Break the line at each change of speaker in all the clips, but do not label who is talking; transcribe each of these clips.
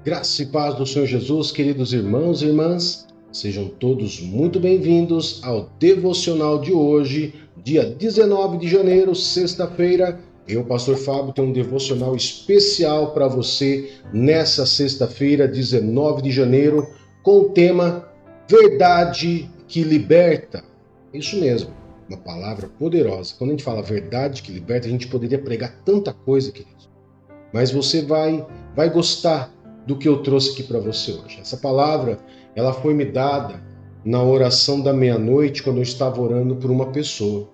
Graça e paz do Senhor Jesus, queridos irmãos e irmãs, sejam todos muito bem-vindos ao devocional de hoje, dia 19 de janeiro, sexta-feira. Eu, pastor Fábio, tenho um devocional especial para você nessa sexta-feira, 19 de janeiro, com o tema Verdade que Liberta. Isso mesmo, uma palavra poderosa. Quando a gente fala verdade que liberta, a gente poderia pregar tanta coisa, queridos. Mas você vai gostar do que eu trouxe aqui para você hoje. Essa palavra, ela foi me dada na oração da meia-noite, quando eu estava orando por uma pessoa.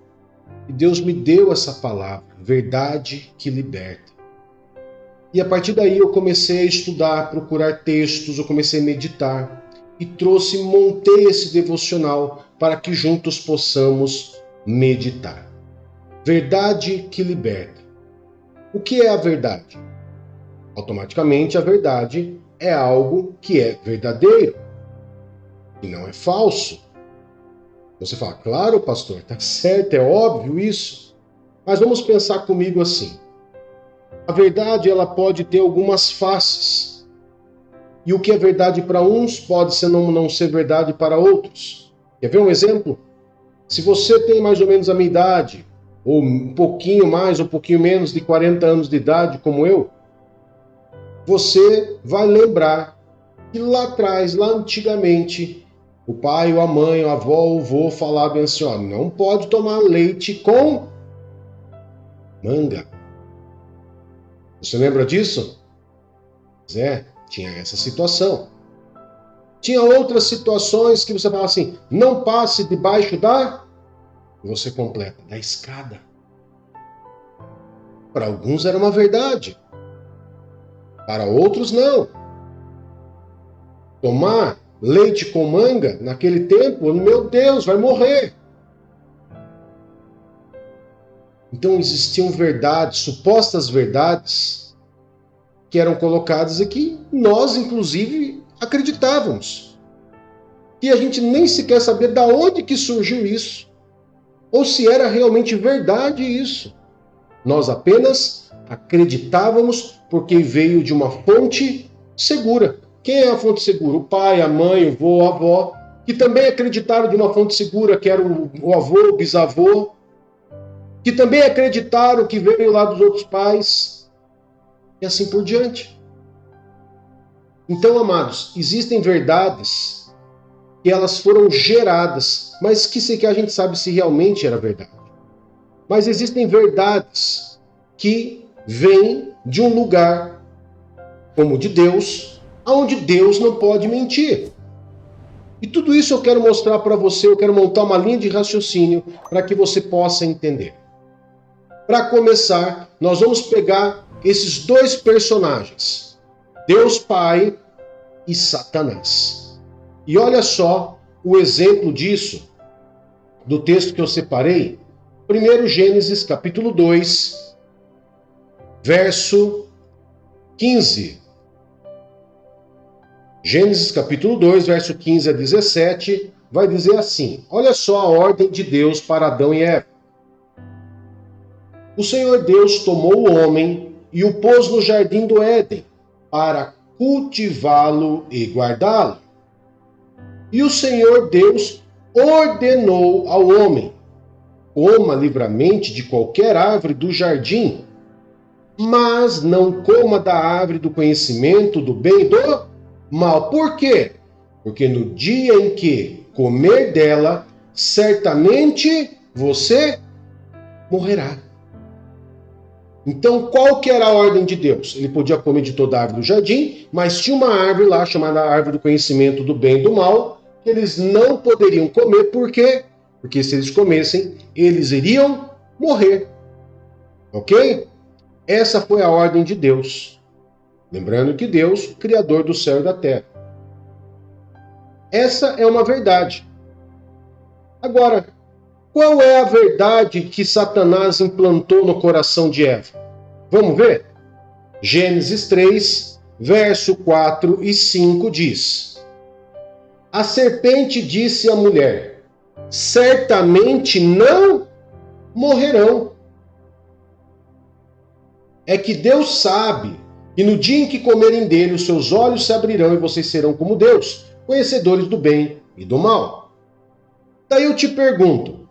E Deus me deu essa palavra, verdade que liberta. E a partir daí eu comecei a estudar, procurar textos, eu comecei a meditar e montei esse devocional para que juntos possamos meditar. Verdade que liberta. O que é a verdade? Automaticamente a verdade é algo que é verdadeiro e não é falso. Você fala, claro, pastor, tá certo, é óbvio isso. Mas vamos pensar comigo assim. A verdade, ela pode ter algumas faces. E o que é verdade para uns pode ser não ser verdade para outros. Quer ver um exemplo? Se você tem mais ou menos a minha idade, ou um pouquinho mais, ou um pouquinho menos de 40 anos de idade, como eu, você vai lembrar que lá atrás, lá antigamente, o pai, ou a mãe, a avó, o avô falavam assim, ó, não pode tomar leite com manga. Você lembra disso? Pois é, tinha essa situação. Tinha outras situações que você fala assim, não passe debaixo da... Você completa, da escada. Para alguns era uma verdade. Para outros, não. Tomar leite com manga, naquele tempo, meu Deus, vai morrer. Então existiam verdades, supostas verdades, que eram colocadas e que nós, inclusive, acreditávamos. E a gente nem sequer sabia de onde que surgiu isso, ou se era realmente verdade isso. Nós apenas acreditávamos porque veio de uma fonte segura. Quem é a fonte segura? O pai, a mãe, o avô, a avó, que também acreditaram de uma fonte segura, que era o avô, o bisavô, que também acreditaram que veio lá dos outros pais, e assim por diante. Então, amados, existem verdades que elas foram geradas, mas que sequer a gente sabe se realmente era verdade. Mas existem verdades que vêm de um lugar como de Deus, onde Deus não pode mentir. E tudo isso eu quero mostrar para você, eu quero montar uma linha de raciocínio para que você possa entender. Para começar, nós vamos pegar esses dois personagens, Deus Pai e Satanás. E olha só o exemplo disso, do texto que eu separei, 1 Gênesis capítulo 2, verso 15. Gênesis capítulo 2, verso 15 a 17, vai dizer assim, olha só a ordem de Deus para Adão e Eva. O Senhor Deus tomou o homem e o pôs no jardim do Éden, para cultivá-lo e guardá-lo. E o Senhor Deus ordenou ao homem, coma livremente de qualquer árvore do jardim, mas não coma da árvore do conhecimento do bem e do mal. Por quê? Porque no dia em que comer dela, certamente você morrerá. Então, qual que era a ordem de Deus? Ele podia comer de toda a árvore do jardim, mas tinha uma árvore lá, chamada árvore do conhecimento do bem e do mal, que eles não poderiam comer. Por quê? Porque se eles comessem, eles iriam morrer. Ok? Essa foi a ordem de Deus. Lembrando que Deus, Criador do céu e da terra. Essa é uma verdade. Agora, qual é a verdade que Satanás implantou no coração de Eva? Vamos ver? Gênesis 3, verso 4 e 5 diz: A serpente disse à mulher, certamente não morrerão. É que Deus sabe E no dia em que comerem dele, os seus olhos se abrirão e vocês serão como Deus, conhecedores do bem e do mal. Daí eu te pergunto,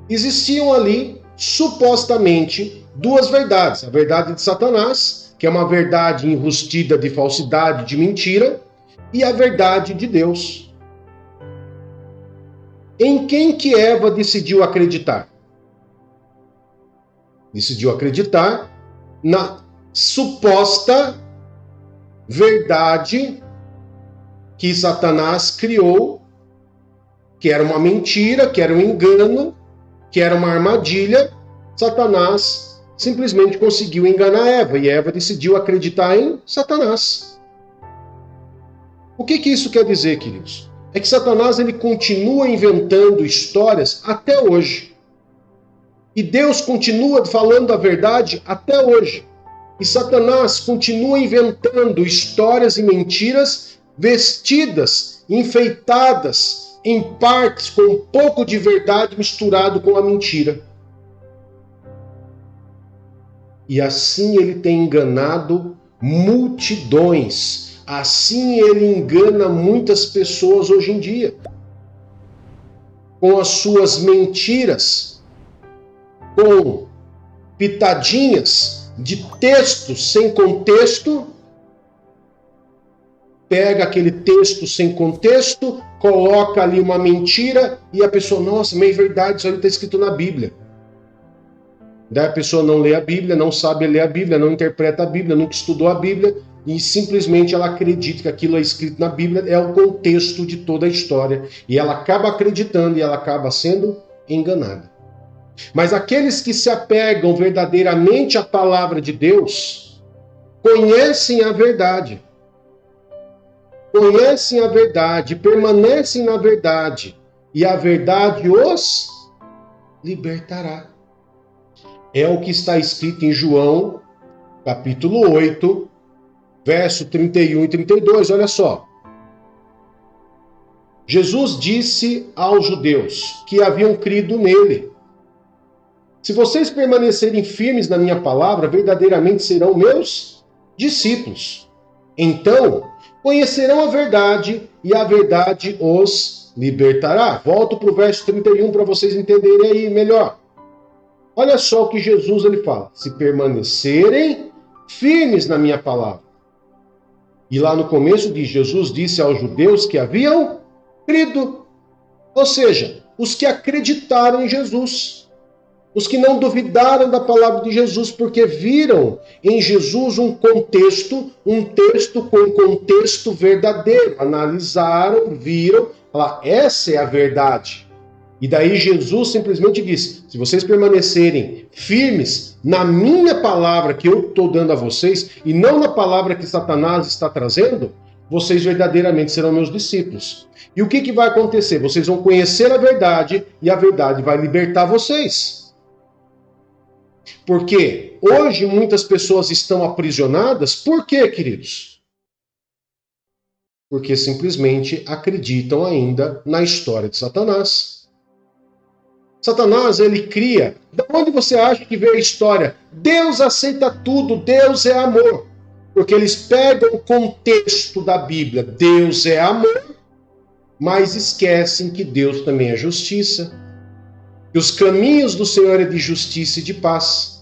existiam ali, supostamente, duas verdades. A verdade de Satanás, que é uma verdade enrustida de falsidade, de mentira, e a verdade de Deus. Em quem que Eva decidiu acreditar? Decidiu acreditar na suposta verdade que Satanás criou, que era uma mentira, que era um engano, que era uma armadilha. Satanás simplesmente conseguiu enganar Eva, e Eva decidiu acreditar em Satanás. O que isso quer dizer, queridos? É que Satanás ele continua inventando histórias até hoje. E Deus continua falando a verdade até hoje. E Satanás continua inventando histórias e mentiras vestidas, enfeitadas, em partes com um pouco de verdade misturado com a mentira. E assim ele tem enganado multidões. Assim ele engana muitas pessoas hoje em dia. Com as suas mentiras, com pitadinhas de textos sem contexto, pega aquele texto sem contexto, coloca ali uma mentira e a pessoa, nossa, mas é verdade, isso aí está escrito na Bíblia. Daí a pessoa não lê a Bíblia, não sabe ler a Bíblia, não interpreta a Bíblia, nunca estudou a Bíblia e simplesmente ela acredita que aquilo é escrito na Bíblia, é o contexto de toda a história. E ela acaba acreditando e ela acaba sendo enganada. Mas aqueles que se apegam verdadeiramente à palavra de Deus, conhecem a verdade. Conhecem a verdade, permanecem na verdade, e a verdade os libertará. É o que está escrito em João, capítulo 8, verso 31 e 32, olha só. Jesus disse aos judeus que haviam crido nele: se vocês permanecerem firmes na minha palavra, verdadeiramente serão meus discípulos. Então, conhecerão a verdade e a verdade os libertará. Volto para o verso 31 para vocês entenderem aí melhor. Olha só o que Jesus ele fala: se permanecerem firmes na minha palavra. E lá no começo diz, Jesus disse aos judeus que haviam crido. Ou seja, os que acreditaram em Jesus. Os que não duvidaram da palavra de Jesus, porque viram em Jesus um contexto, um texto com contexto verdadeiro. Analisaram, viram, falaram, essa é a verdade. E daí Jesus simplesmente disse, se vocês permanecerem firmes na minha palavra que eu estou dando a vocês, e não na palavra que Satanás está trazendo, vocês verdadeiramente serão meus discípulos. E o que vai acontecer? Vocês vão conhecer a verdade, e a verdade vai libertar vocês. Porque hoje muitas pessoas estão aprisionadas, por quê, queridos? Porque simplesmente acreditam ainda na história de Satanás. Satanás, ele cria. De onde você acha que veio a história? Deus aceita tudo, Deus é amor. Porque eles pegam o contexto da Bíblia, Deus é amor, mas esquecem que Deus também é justiça. Que os caminhos do Senhor é de justiça e de paz.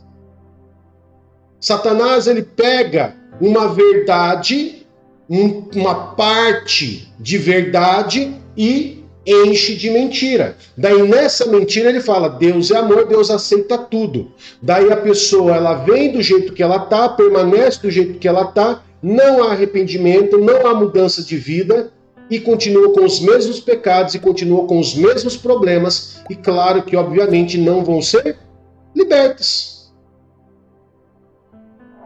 Satanás, ele pega uma verdade, uma parte de verdade e enche de mentira. Daí nessa mentira ele fala, Deus é amor, Deus aceita tudo. Daí a pessoa, ela vem do jeito que ela está, permanece do jeito que ela está, não há arrependimento, não há mudança de vida e continua com os mesmos pecados e continua com os mesmos problemas e claro que obviamente não vão ser libertos.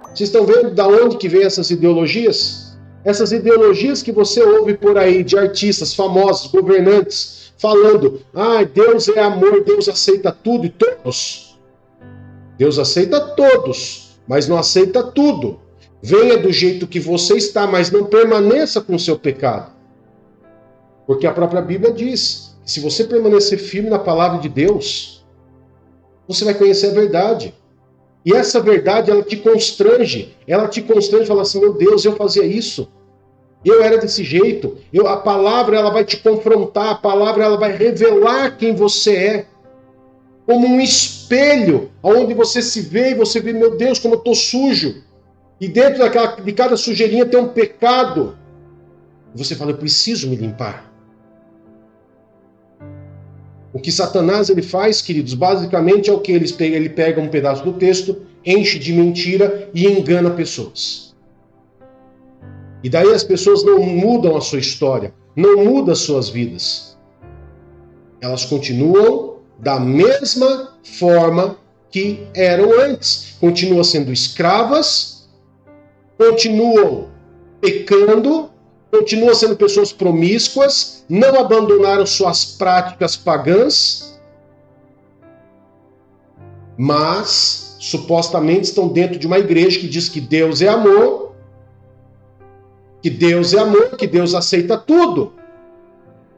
Vocês estão vendo de onde que vem essas ideologias? Essas ideologias que você ouve por aí de artistas famosos, governantes, falando, Deus é amor, Deus aceita tudo e todos. Deus aceita todos, mas não aceita tudo. Venha do jeito que você está, mas não permaneça com o seu pecado. Porque a própria Bíblia diz, que se você permanecer firme na palavra de Deus, você vai conhecer a verdade. E essa verdade, ela te constrange. Ela te constrange e fala assim, meu Deus, eu fazia isso. Eu era desse jeito. A palavra, ela vai te confrontar. A palavra, ela vai revelar quem você é. Como um espelho, onde você se vê e você vê, meu Deus, como eu estou sujo. E dentro de cada sujeirinha tem um pecado. E você fala, eu preciso me limpar. O que Satanás ele faz, queridos, basicamente é o que ele pega um pedaço do texto, enche de mentira e engana pessoas. E daí as pessoas não mudam a sua história, não mudam as suas vidas. Elas continuam da mesma forma que eram antes. Continuam sendo escravas, continuam pecando, continuam sendo pessoas promíscuas, não abandonaram suas práticas pagãs, mas supostamente estão dentro de uma igreja que diz que Deus é amor, que Deus aceita tudo.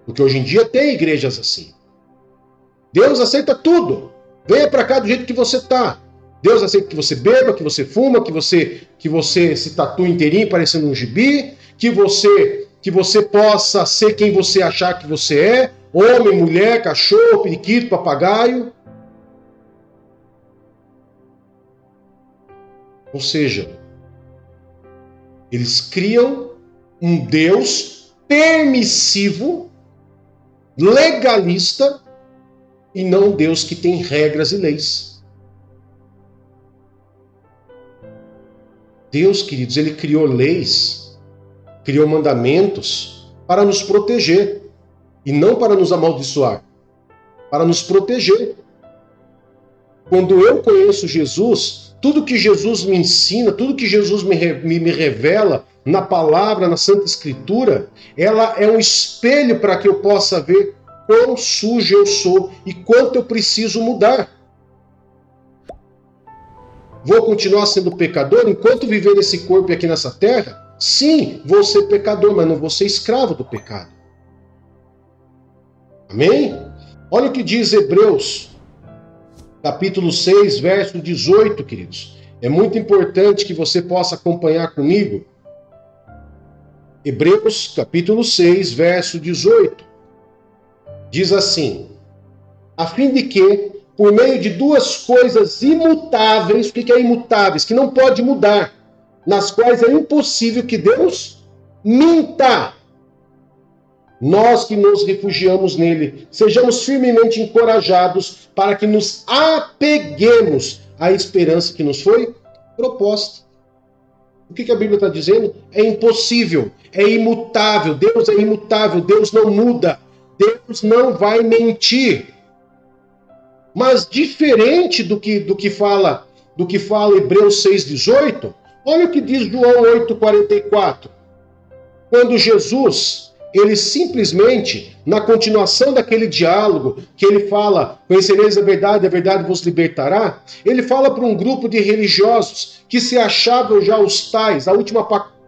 Porque hoje em dia tem igrejas assim. Deus aceita tudo. Venha para cá do jeito que você está. Deus aceita que você beba, que você fuma, que você se tatue inteirinho parecendo um gibi, que você possa ser quem você achar que você é, homem, mulher, cachorro, periquito, papagaio. Ou seja, eles criam um Deus permissivo, legalista, e não um Deus que tem regras e leis. Deus, queridos, ele criou leis, criou mandamentos para nos proteger e não para nos amaldiçoar, para nos proteger. Quando eu conheço Jesus, tudo que Jesus me ensina, tudo que Jesus me revela na palavra, na Santa Escritura, ela é um espelho para que eu possa ver quão sujo eu sou e quanto eu preciso mudar. Vou continuar sendo pecador enquanto viver nesse corpo aqui nessa terra? Sim, vou ser pecador, mas não vou ser escravo do pecado. Amém? Olha o que diz Hebreus, capítulo 6, verso 18, queridos. É muito importante que você possa acompanhar comigo. Hebreus, capítulo 6, verso 18. Diz assim, a fim de que, por meio de duas coisas imutáveis, o que é imutáveis? Que não pode mudar, nas quais é impossível que Deus minta. Nós que nos refugiamos nele, sejamos firmemente encorajados para que nos apeguemos à esperança que nos foi proposta. O que a Bíblia está dizendo? É impossível, é imutável, Deus é imutável, Deus não muda, Deus não vai mentir. Mas diferente do que fala Hebreus 6,18, olha o que diz João 8,44. Quando Jesus, ele simplesmente, na continuação daquele diálogo, que ele fala, conhecereis a verdade vos libertará, ele fala para um grupo de religiosos que se achavam já os tais, a última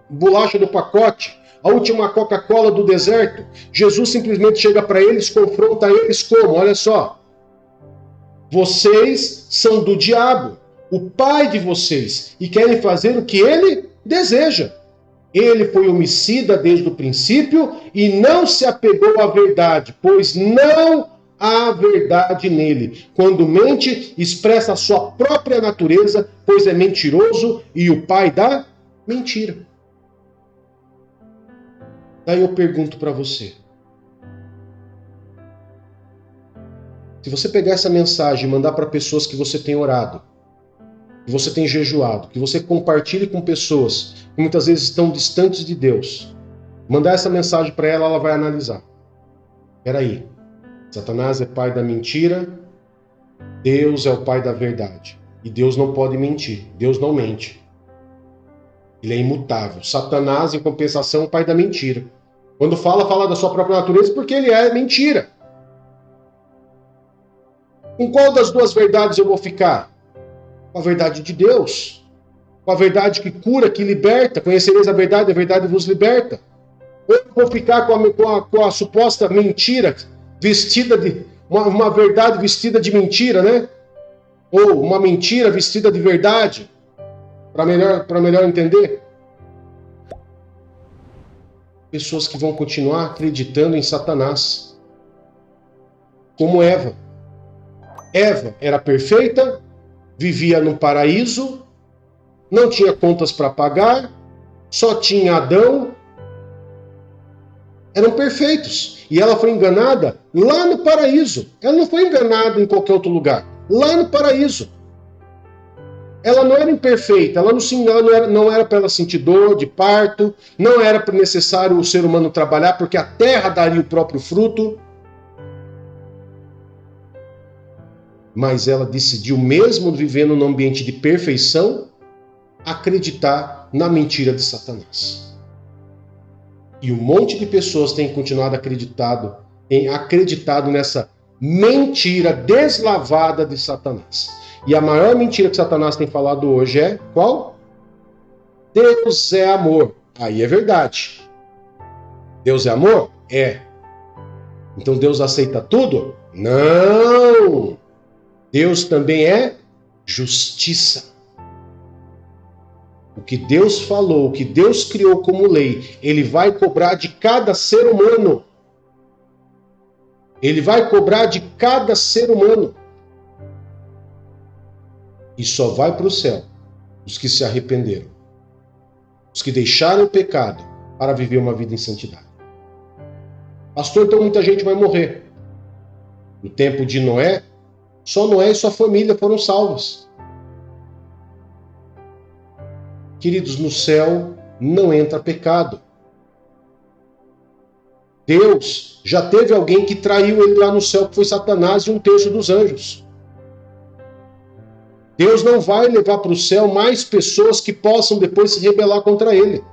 bolacha do pacote, a última Coca-Cola do deserto. Jesus simplesmente chega para eles, confronta eles como? Olha só. Vocês são do diabo, o pai de vocês, e querem fazer o que ele deseja. Ele foi homicida desde o princípio e não se apegou à verdade, pois não há verdade nele. Quando mente, expressa a sua própria natureza, pois é mentiroso e o pai da mentira. Daí eu pergunto para você. Se você pegar essa mensagem e mandar para pessoas que você tem orado, que você tem jejuado, que você compartilhe com pessoas que muitas vezes estão distantes de Deus, mandar essa mensagem para ela, ela vai analisar. Peraí, Satanás é pai da mentira, Deus é o pai da verdade. E Deus não pode mentir, Deus não mente. Ele é imutável. Satanás, em compensação, é o pai da mentira. Quando fala da sua própria natureza porque ele é mentira. Com qual das duas verdades eu vou ficar? Com a verdade de Deus. Com a verdade que cura, que liberta. Conhecereis a verdade vos liberta. Ou eu vou ficar com a suposta mentira vestida de... Uma verdade vestida de mentira, né? Ou uma mentira vestida de verdade, para melhor entender. Pessoas que vão continuar acreditando em Satanás. Como Eva. Eva era perfeita, vivia no paraíso, não tinha contas para pagar, só tinha Adão. Eram perfeitos. E ela foi enganada lá no paraíso. Ela não foi enganada em qualquer outro lugar. Lá no paraíso. Ela não era imperfeita, não era para ela sentir dor de parto, não era necessário o ser humano trabalhar, porque a terra daria o próprio fruto. Mas ela decidiu, mesmo vivendo num ambiente de perfeição, acreditar na mentira de Satanás. E um monte de pessoas têm continuado acreditado nessa mentira deslavada de Satanás. E a maior mentira que Satanás tem falado hoje é qual? Deus é amor. Aí é verdade. Deus é amor? É. Então Deus aceita tudo? Não! Deus também é justiça. O que Deus falou, o que Deus criou como lei, Ele vai cobrar de cada ser humano. Ele vai cobrar de cada ser humano. E só vai para o céu os que se arrependeram. Os que deixaram o pecado para viver uma vida em santidade. Pastor, então muita gente vai morrer. No tempo de Noé, só Noé e sua família foram salvos. Queridos, no céu não entra pecado. Deus já teve alguém que traiu ele lá no céu, que foi Satanás e 1/3 dos anjos. Deus não vai levar para o céu mais pessoas que possam depois se rebelar contra ele.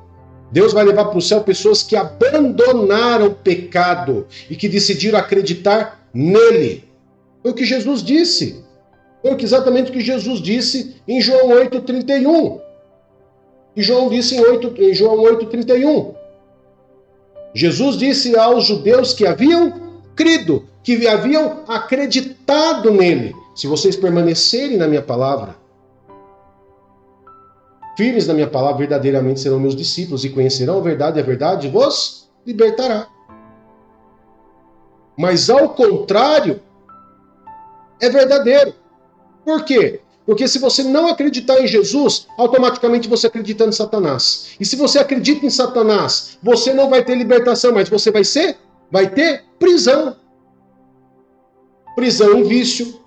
Deus vai levar para o céu pessoas que abandonaram o pecado e que decidiram acreditar nele. Foi o que Jesus disse. Foi exatamente o que Jesus disse em João 8,31. E João disse em João 8,31. Jesus disse aos judeus que haviam crido, que haviam acreditado nele. Se vocês permanecerem na minha palavra, firmes na minha palavra, verdadeiramente serão meus discípulos e conhecerão a verdade, e a verdade vos libertará. Mas ao contrário, é verdadeiro. Por quê? Porque se você não acreditar em Jesus, automaticamente você acredita em Satanás. E se você acredita em Satanás, você não vai ter libertação, mas você vai ter prisão. Prisão em vício,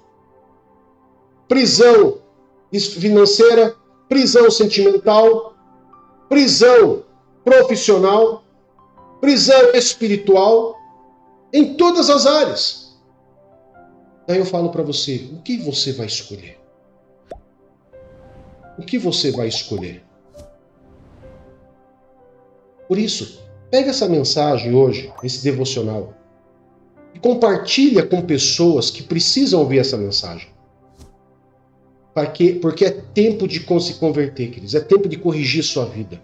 prisão financeira, prisão sentimental, prisão profissional, prisão espiritual, em todas as áreas. Daí eu falo para você, o que você vai escolher? O que você vai escolher? Por isso, pega essa mensagem hoje, esse devocional, e compartilha com pessoas que precisam ouvir essa mensagem. Porque é tempo de se converter, queridos. É tempo de corrigir sua vida.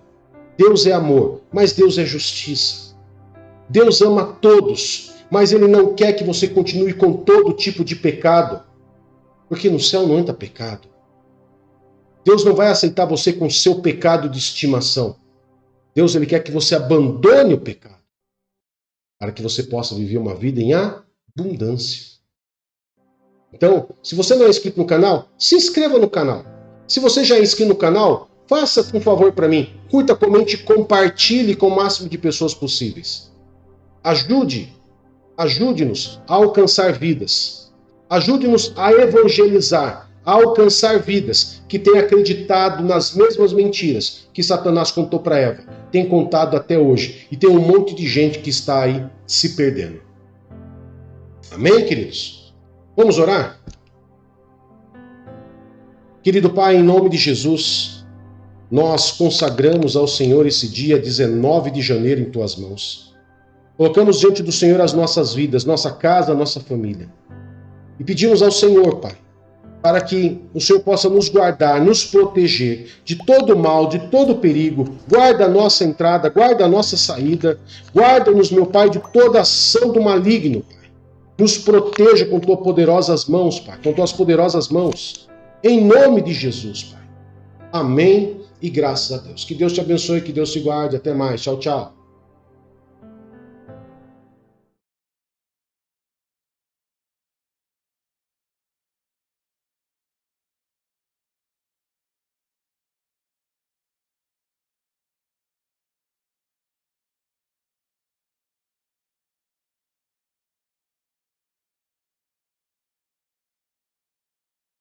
Deus é amor, mas Deus é justiça. Deus ama todos, mas Ele não quer que você continue com todo tipo de pecado. Porque no céu não entra pecado. Deus não vai aceitar você com seu pecado de estimação. Deus, Ele quer que você abandone o pecado, para que você possa viver uma vida em abundância. Então, se você não é inscrito no canal, se inscreva no canal. Se você já é inscrito no canal, faça um favor para mim. Curta, comente e compartilhe com o máximo de pessoas possíveis. Ajude-nos a alcançar vidas. Ajude-nos a evangelizar, a alcançar vidas que têm acreditado nas mesmas mentiras que Satanás contou para Eva. Tem contado até hoje. E tem um monte de gente que está aí se perdendo. Amém, queridos? Vamos orar? Querido Pai, em nome de Jesus, nós consagramos ao Senhor esse dia 19 de janeiro em Tuas mãos. Colocamos diante do Senhor as nossas vidas, nossa casa, nossa família. E pedimos ao Senhor, Pai, para que o Senhor possa nos guardar, nos proteger de todo mal, de todo perigo. Guarda a nossa entrada, guarda a nossa saída. Guarda-nos, meu Pai, de toda ação do maligno, Pai. Nos proteja com Tuas poderosas mãos, Pai, com Tuas poderosas mãos. Em nome de Jesus, Pai. Amém e graças a Deus. Que Deus te abençoe, que Deus te guarde. Até mais. Tchau, tchau.